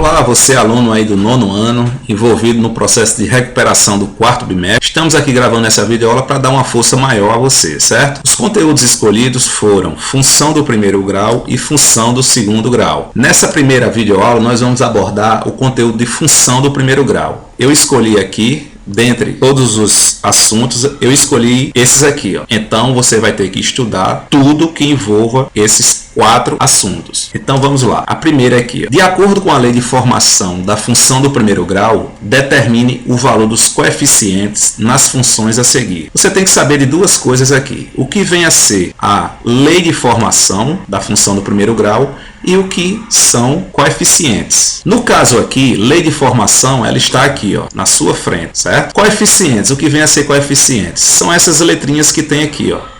Olá, você aluno aí do 9º ano, envolvido no processo de recuperação do 4º bimestre. Estamos aqui gravando essa videoaula para dar uma força maior a você, certo? Os conteúdos escolhidos foram função do 1º grau e função do 2º grau. Nessa primeira videoaula nós vamos abordar o conteúdo de função do 1º grau. Eu escolhi aqui, dentre todos os assuntos, eu escolhi esses aqui, ó. Então você vai ter que estudar tudo que envolva esses 4 assuntos. Então vamos lá. A primeira aqui, ó. De acordo com a lei de formação da função do 1º grau, determine o valor dos coeficientes nas funções a seguir. Você tem que saber de duas coisas aqui. O que vem a ser a lei de formação da função do 1º grau e o que são coeficientes. No caso aqui, lei de formação, ela está aqui, ó, na sua frente, certo? Coeficientes, o que vem a ser coeficientes? São essas letrinhas que tem aqui, ó.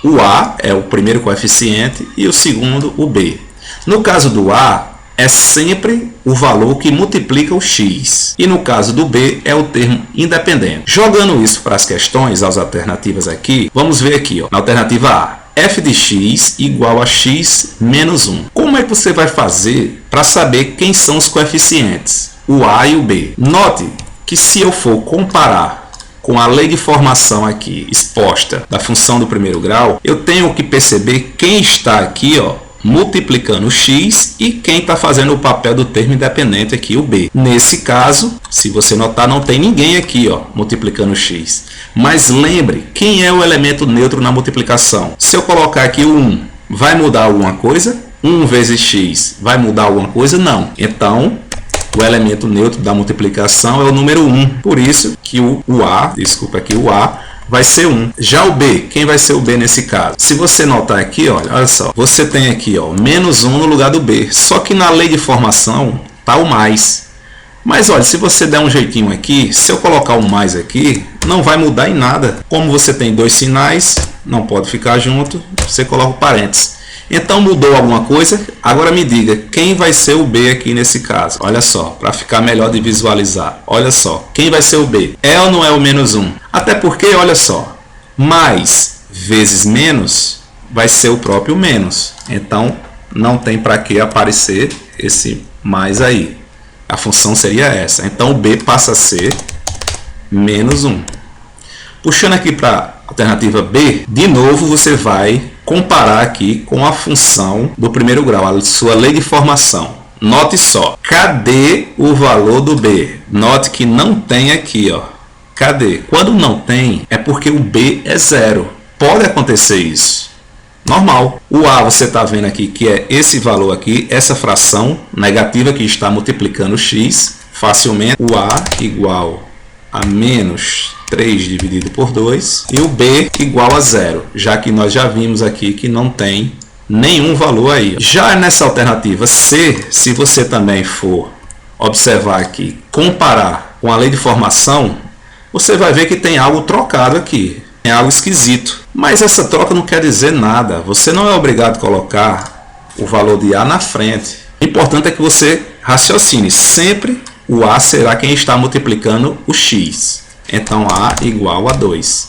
O A é o primeiro coeficiente e o segundo o B. No caso do A, é sempre o valor que multiplica o x. E no caso do B, é o termo independente. Jogando isso para as questões, as alternativas aqui, vamos ver aqui, ó, na alternativa A. F de x igual a x menos 1. Como é que você vai fazer para saber quem são os coeficientes? O A e o B. Note que se eu for comparar com a lei de formação aqui exposta da função do 1º grau, eu tenho que perceber quem está aqui, ó, multiplicando o x e quem está fazendo o papel do termo independente aqui, o B. Nesse caso, se você notar, não tem ninguém aqui, ó, multiplicando o x. Mas lembre, quem é o elemento neutro na multiplicação? Se eu colocar aqui o 1, vai mudar alguma coisa? 1 vezes x vai mudar alguma coisa? Não. Então, o elemento neutro da multiplicação é o número 1. Por isso que o A vai ser 1. Já o B, quem vai ser o B nesse caso? Se você notar aqui, olha só, você tem aqui, ó, menos 1 no lugar do B. Só que na lei de formação está o mais. Mas olha, se você der um jeitinho aqui, se eu colocar o mais aqui, não vai mudar em nada. Como você tem dois sinais, não pode ficar junto, você coloca o parênteses. Então mudou alguma coisa? Agora me diga, quem vai ser o B aqui nesse caso? Olha só, para ficar melhor de visualizar. Olha só, quem vai ser o B? É ou não é o menos 1? Até porque, olha só, mais vezes menos vai ser o próprio menos. Então não tem para que aparecer esse mais aí. A função seria essa. Então o B passa a ser menos 1. Puxando aqui para a alternativa B, de novo você vai comparar aqui com a função do 1º grau, a sua lei de formação. Note só, cadê o valor do B? Note que não tem aqui, ó. Cadê? Quando não tem, é porque o B é 0. Pode acontecer isso. Normal. O A você está vendo aqui que é esse valor aqui, essa fração negativa que está multiplicando x. Facilmente o A igual a menos 3 dividido por 2 e o B igual a 0, já que nós já vimos aqui que não tem nenhum valor aí. Já nessa alternativa C, se você também for observar aqui, comparar com a lei de formação, você vai ver que tem algo trocado aqui, tem algo esquisito. Mas essa troca não quer dizer nada, você não é obrigado a colocar o valor de A na frente. O importante é que você raciocine, sempre o A será quem está multiplicando o x. Então A igual a 2.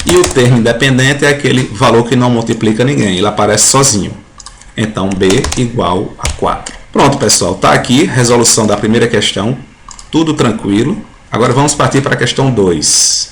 E o termo independente é aquele valor que não multiplica ninguém, ele aparece sozinho. Então B igual a 4. Pronto, pessoal, está aqui resolução da primeira questão, tudo tranquilo. Agora vamos partir para a questão 2.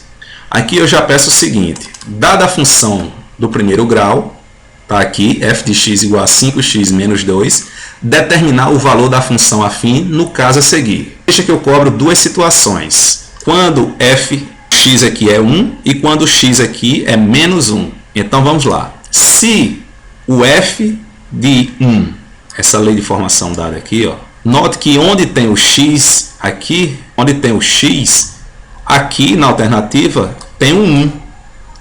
Aqui eu já peço o seguinte, dada a função do 1º grau, está aqui, f de x igual a 5x menos 2, determinar o valor da função afim no caso a seguir. Veja que eu cobro duas situações. Quando fx aqui é 1 e quando x aqui é menos 1. Então vamos lá. Se o f de 1, essa lei de formação dada aqui, ó, note que onde tem o x aqui, onde tem o x, aqui na alternativa tem um 1.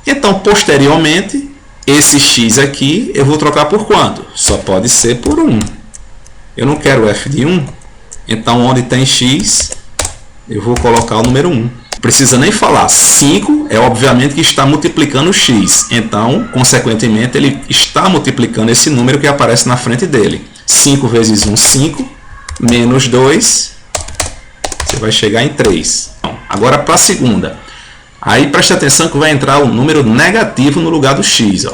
Então posteriormente, esse x aqui eu vou trocar por quanto? Só pode ser por 1. Eu não quero f de 1, então onde tem x, eu vou colocar o número 1. Não precisa nem falar. 5 é obviamente que está multiplicando o x. Então, consequentemente, ele está multiplicando esse número que aparece na frente dele. 5 vezes 1, 5. Menos 2, você vai chegar em 3. Agora para a segunda. Aí preste atenção que vai entrar o número negativo no lugar do x. Ó.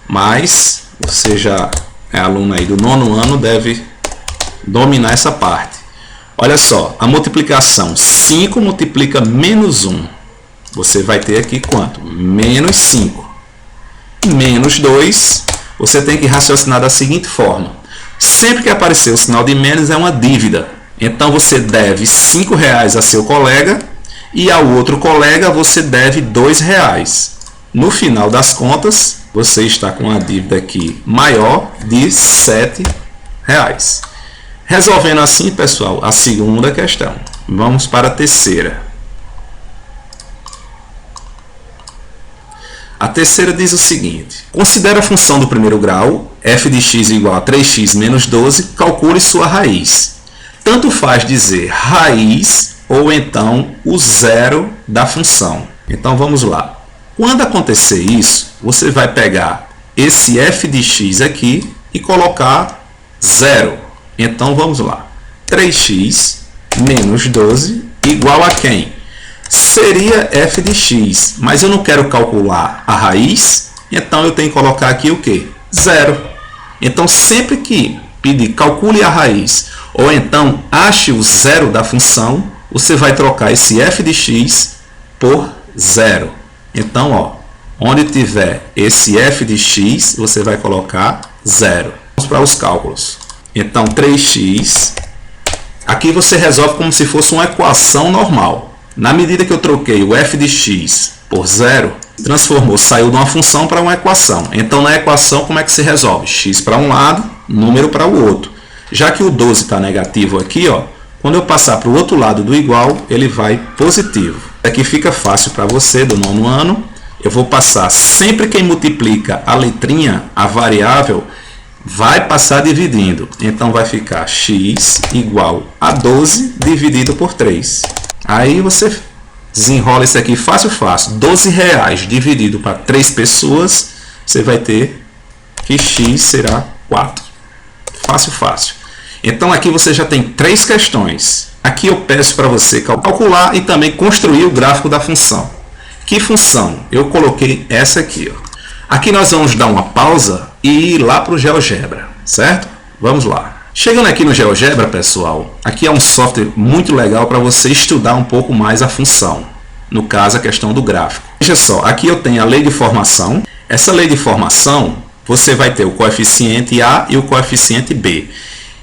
Mas você já é aluno aí do 9º ano, deve dominar essa parte. Olha só, a multiplicação 5 multiplica menos 1. Você vai ter aqui quanto? Menos 5. Menos 2, você tem que raciocinar da seguinte forma. Sempre que aparecer o sinal de menos é uma dívida. Então você deve R$5 a seu colega e ao outro colega você deve R$2. No final das contas, você está com uma dívida aqui maior de R$7. Resolvendo assim, pessoal, a segunda questão. Vamos para a terceira. A terceira diz o seguinte: considere a função do primeiro grau, f de x igual a 3x menos 12, calcule sua raiz. Tanto faz dizer raiz ou então o zero da função. Então vamos lá. Quando acontecer isso, você vai pegar esse f de x aqui e colocar zero. Então vamos lá. 3x menos 12 igual a quem? Seria f de x, mas eu não quero calcular a raiz, então eu tenho que colocar aqui o que? Zero. Então sempre que pedir calcule a raiz, ou então ache o zero da função, você vai trocar esse f de x por zero. Então, ó, onde tiver esse f de x, você vai colocar zero. Vamos para os cálculos. Então 3x, aqui você resolve como se fosse uma equação normal. Na medida que eu troquei o f de x por zero, transformou, saiu de uma função para uma equação. Então, na equação, como é que se resolve? X para um lado, número para o outro. Já que o 12 está negativo aqui, ó, quando eu passar para o outro lado do igual, ele vai positivo. Aqui fica fácil para você do nono ano. Eu vou passar, sempre quem multiplica a letrinha, a variável, vai passar dividindo. Então, vai ficar x igual a 12 dividido por 3. Aí você desenrola isso aqui fácil, fácil. R$12 dividido para 3 pessoas, você vai ter que x será 4. Fácil, fácil. Então aqui você já tem 3 questões. Aqui eu peço para você calcular e também construir o gráfico da função. Que função? Eu coloquei essa aqui, ó. Aqui nós vamos dar uma pausa e ir lá para o GeoGebra, certo? Vamos lá. Chegando aqui no GeoGebra, pessoal, aqui é um software muito legal para você estudar um pouco mais a função. No caso, a questão do gráfico. Veja só, aqui eu tenho a lei de formação. Essa lei de formação, você vai ter o coeficiente A e o coeficiente B.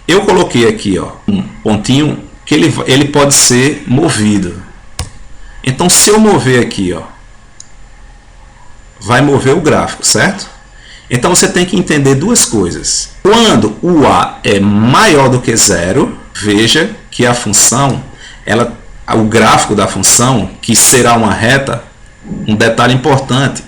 Eu coloquei aqui, ó, um pontinho que ele pode ser movido. Então, se eu mover aqui, ó, vai mover o gráfico, certo? Então você tem que entender duas coisas. Quando o A é maior do que zero, veja que a função, o gráfico da função, que será uma reta, um detalhe importante,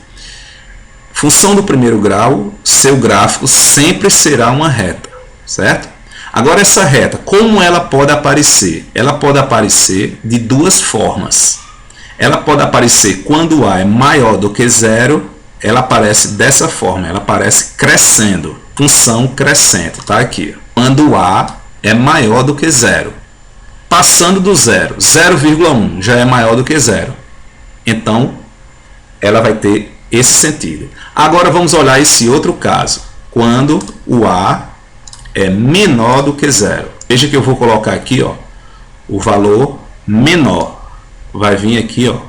função do primeiro grau, seu gráfico sempre será uma reta, certo? Agora essa reta, como ela pode aparecer? Ela pode aparecer de duas formas. Ela pode aparecer quando A é maior do que zero, ela aparece dessa forma, ela aparece crescendo, função crescente, tá aqui. Quando A é maior do que zero, passando do zero, 0,1 já é maior do que zero. Então, ela vai ter esse sentido. Agora vamos olhar esse outro caso, quando o A é menor do que zero. Veja que eu vou colocar aqui, ó, o valor menor. Vai vir aqui, ó.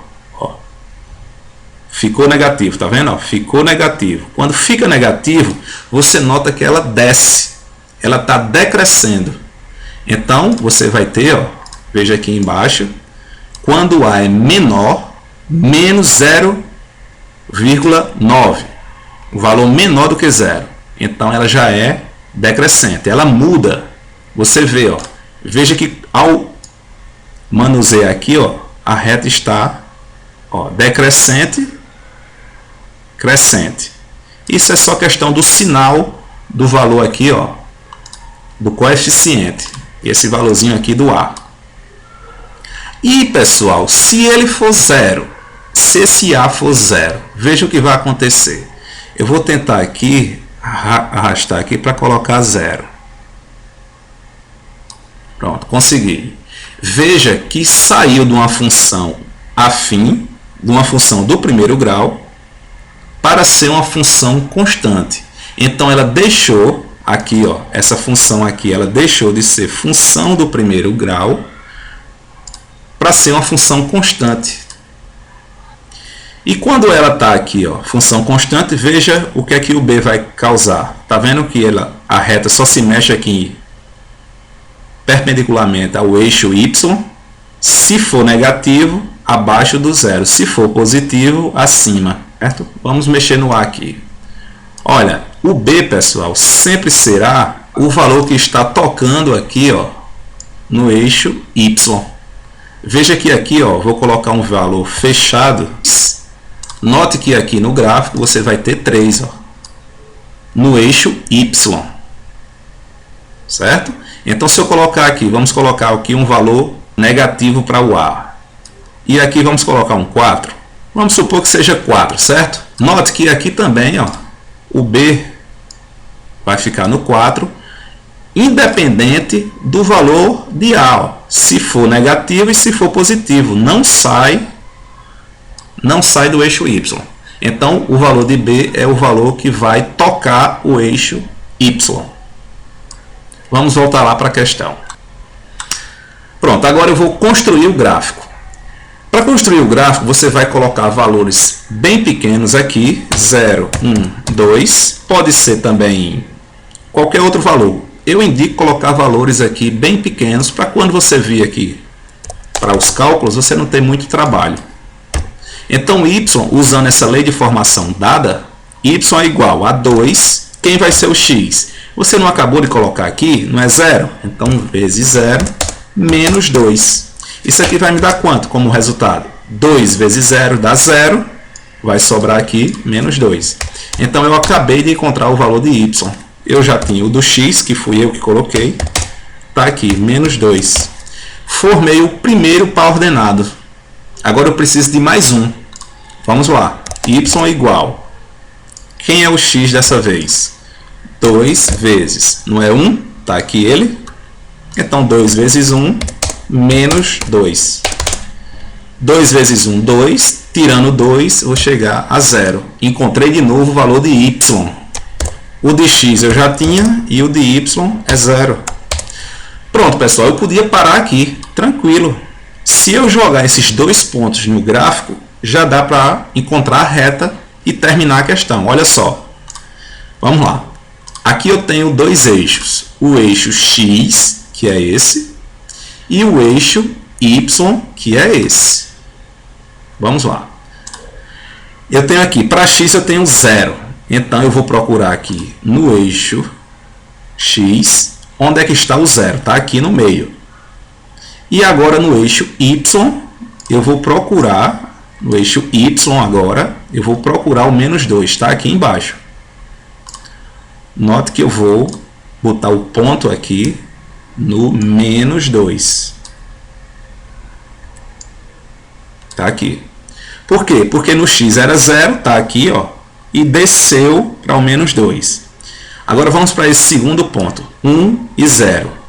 Ficou negativo, tá vendo? Ficou negativo. Quando fica negativo, você nota que ela desce. Ela está decrescendo. Então, você vai ter, ó, veja aqui embaixo, quando A é menor, menos 0,9. O valor menor do que zero. Então, ela já é decrescente. Ela muda. Você vê, ó. Veja que ao manusear aqui, ó, a reta está, ó, decrescente, crescente. Isso é só questão do sinal do valor aqui, ó, do coeficiente. Esse valorzinho aqui do A. E, pessoal, se ele for zero, se esse A for zero, veja o que vai acontecer. Eu vou tentar aqui, arrastar aqui para colocar zero. Pronto, consegui. Veja que saiu de uma função afim, de uma função do primeiro grau, para ser uma função constante. Então ela deixou aqui, ó, essa função aqui, ela deixou de ser função do primeiro grau para ser uma função constante. E quando ela está aqui, ó, função constante, veja o que é que o b vai causar. Tá vendo que a reta só se mexe aqui perpendicularmente ao eixo y, se for negativo, abaixo do zero, se for positivo, acima, certo? Vamos mexer no a aqui. Olha, o b, pessoal, sempre será o valor que está tocando aqui, ó, no eixo y. Veja que aqui, ó, vou colocar um valor fechado. Note que aqui no gráfico você vai ter 3, ó, no eixo y, certo? Então, se eu colocar aqui, vamos colocar aqui um valor negativo para o a. E aqui vamos colocar um 4. Vamos supor que seja 4, certo? Note que aqui também, ó, o b vai ficar no 4, independente do valor de a, ó. Se for negativo e se for positivo, não sai do eixo y. Então, o valor de b é o valor que vai tocar o eixo y. Vamos voltar lá para a questão. Pronto, agora eu vou construir o gráfico. Para construir o gráfico, você vai colocar valores bem pequenos aqui, 0, 1, 2, pode ser também qualquer outro valor. Eu indico colocar valores aqui bem pequenos, para quando você vir aqui para os cálculos, você não ter muito trabalho. Então, y, usando essa lei de formação dada, y é igual a 2, quem vai ser o x? Você não acabou de colocar aqui, não é 0? Então, vezes 0, menos 2. Isso aqui vai me dar quanto como resultado? 2 vezes 0 dá 0, vai sobrar aqui menos 2. Então, eu acabei de encontrar o valor de y. Eu já tinha o do x, que fui eu que coloquei, está aqui, menos 2. Formei o primeiro par ordenado. Agora eu preciso de mais um. Vamos lá. Y é igual. Quem é o x dessa vez? 2 vezes. Não é 1? Está aqui ele. Então, 2 vezes 1, menos 2. 2 vezes 1, 2. Tirando 2, vou chegar a 0. Encontrei de novo o valor de y. O de x eu já tinha e o de y é 0. Pronto, pessoal. Eu podia parar aqui. Tranquilo. Se eu jogar esses dois pontos no gráfico, já dá para encontrar a reta e terminar a questão. Olha só. Vamos lá. Aqui eu tenho dois eixos. O eixo x, que é esse, e o eixo y, que é esse. Vamos lá. Eu tenho aqui, para x eu tenho 0. Então, eu vou procurar aqui no eixo x, onde é que está o 0? Está aqui no meio. E agora no eixo y, eu vou procurar, no eixo y agora, eu vou procurar o menos 2, está aqui embaixo. Note que eu vou botar o ponto aqui no menos 2. Está aqui. Por quê? Porque no x era 0, está aqui, ó, e desceu para o menos 2. Agora vamos para esse segundo ponto, 1 e 0.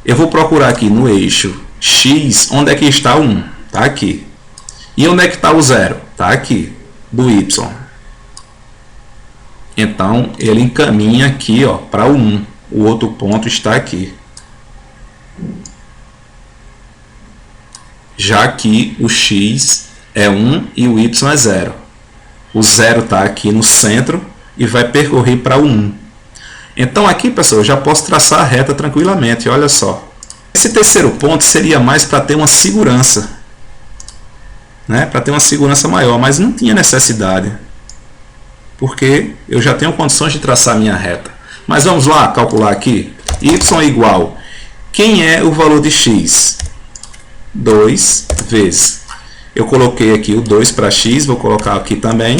Eu vou procurar aqui no eixo x, onde é que está o 1? Está aqui. E onde é que está o 0? Está aqui, do y. Então, ele encaminha aqui, ó, para o 1. O outro ponto está aqui. Já que o x é 1 e o y é 0. O 0 está aqui no centro e vai percorrer para o 1. Então, aqui, pessoal, eu já posso traçar a reta tranquilamente. Olha só. Esse terceiro ponto seria mais para ter uma segurança, né? Para ter uma segurança maior, mas não tinha necessidade, porque eu já tenho condições de traçar a minha reta. Mas vamos lá calcular aqui. Y é igual. Quem é o valor de x? 2 vezes. Eu coloquei aqui o 2 para x, vou colocar aqui também,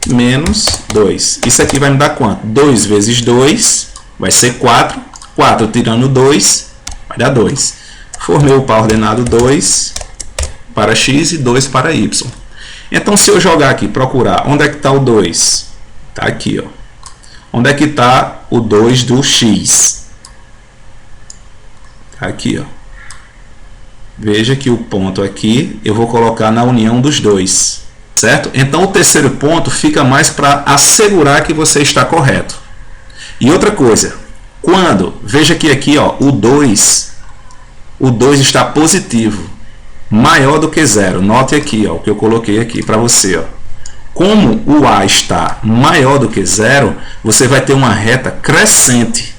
menos 2. Isso aqui vai me dar quanto? 2 vezes 2 vai ser 4. 4 tirando 2 vai dar 2. Formei o par ordenado 2 para x e 2 para y. Então, se eu jogar aqui, procurar, onde é que está o 2? Está aqui, ó. Onde é que está o 2 do x? Está aqui, ó. Veja que o ponto aqui eu vou colocar na união dos dois, certo? Então, o terceiro ponto fica mais para assegurar que você está correto. E outra coisa, quando, veja que aqui ó, o 2 está positivo, maior do que 0. Note aqui ó, o que eu coloquei aqui para você. Ó. Como o A está maior do que 0, você vai ter uma reta crescente.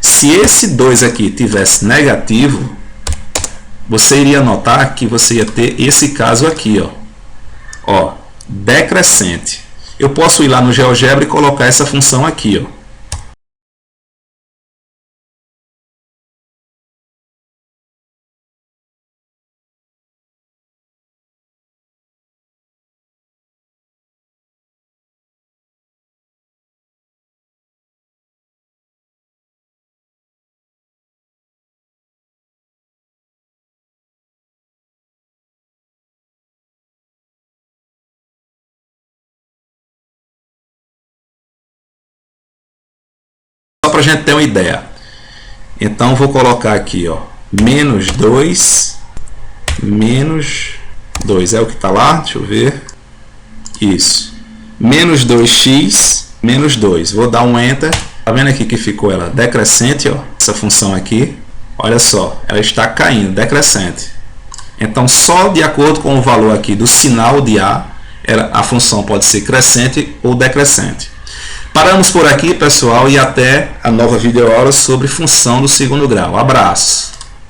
Se esse 2 aqui tivesse negativo, você iria notar que você ia ter esse caso aqui, ó, decrescente. Eu posso ir lá no GeoGebra e colocar essa função aqui, ó. Só para a gente ter uma ideia. Então vou colocar aqui, ó, menos 2 é o que está lá, deixa eu ver, isso, menos 2x menos 2, vou dar um enter, tá vendo aqui que ficou ela decrescente, ó, essa função aqui, olha só, ela está caindo, decrescente. Então só de acordo com o valor aqui do sinal de A, a função pode ser crescente ou decrescente. Paramos por aqui, pessoal, e até a nova videoaula sobre função do segundo grau. Abraços!